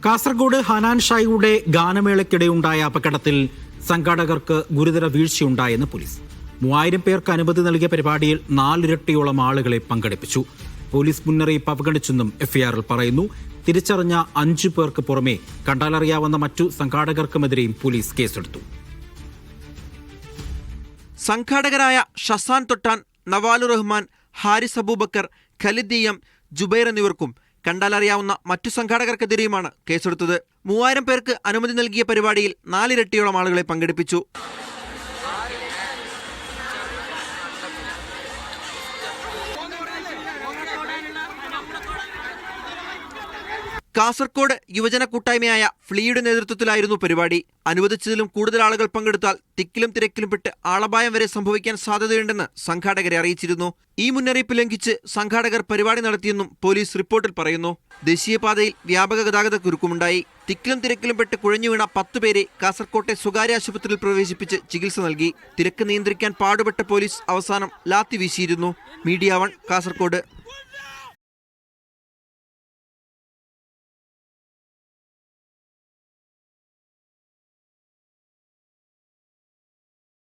കാസർഗോഡ് ഹനാൻ ഷായുടെ ഗാനമേളയ്ക്കിടെയുണ്ടായ അപകടത്തിൽ സംഘാടകർക്ക് ഗുരുതര വീഴ്ചയുണ്ടായെന്ന് പോലീസ്. 3000 പേർക്ക് അനുമതി നൽകിയ പരിപാടിയിൽ 4 ഇരട്ടിയോളം ആളുകളെ പങ്കെടുപ്പിച്ചു. പോലീസ് മുന്നറിയിപ്പ് അവഗണിച്ചെന്നും എഫ്ഐആറിൽ പറയുന്നു. തിരിച്ചറിഞ്ഞ 5 പേർക്ക് പുറമെ കണ്ടാലറിയാവുന്ന മറ്റു സംഘാടകർക്കുമെതിരെയും പോലീസ് കേസെടുത്തു. സംഘാടകരായ ഷസാൻ തൊട്ടാൻ, നവാലുർ റഹ്മാൻ, ഹാരിസ് അബൂബക്കർ, ഖലിദ് എം, ജുബൈർ എന്നിവർക്കും കണ്ടാലറിയാവുന്ന മറ്റു സംഘാടകർക്കെതിരെയുമാണ് കേസെടുത്തത്. 3000 പേർക്ക് അനുമതി നൽകിയ പരിപാടിയിൽ 4 ഇരട്ടിയോളം ആളുകളെ പങ്കെടുപ്പിച്ചു. കാസർഗോഡ് യുവജന കൂട്ടായ്മയായ ഫ്ലീയുടെ നേതൃത്വത്തിലായിരുന്നു പരിപാടി. അനുവദിച്ചതിലും കൂടുതൽ ആളുകൾ പങ്കെടുത്താൽ തിക്കിലും തിരക്കിലും പെട്ട് ആളപായം വരെ സംഭവിക്കാൻ സാധ്യതയുണ്ടെന്ന് സംഘാടകരെ അറിയിച്ചിരുന്നു. ഈ മുന്നറിയിപ്പ് ലംഘിച്ച് സംഘാടകർ പരിപാടി നടത്തിയെന്നും പോലീസ് റിപ്പോർട്ടിൽ പറയുന്നു. ദേശീയപാതയിൽ വ്യാപക ഗതാഗത കുരുക്കുമുണ്ടായി. തിക്കിലും തിരക്കിലും പെട്ട് കുഴഞ്ഞു വീണ 10 പേരെ കാസർകോട്ടെ സ്വകാര്യ ആശുപത്രിയിൽ പ്രവേശിപ്പിച്ച് ചികിത്സ നൽകി. തിരക്ക് നിയന്ത്രിക്കാൻ പാടുപെട്ട പോലീസ് അവസാനം ലാത്തി വീശിയിരുന്നു. മീഡിയ 1 കാസർഗോഡ്.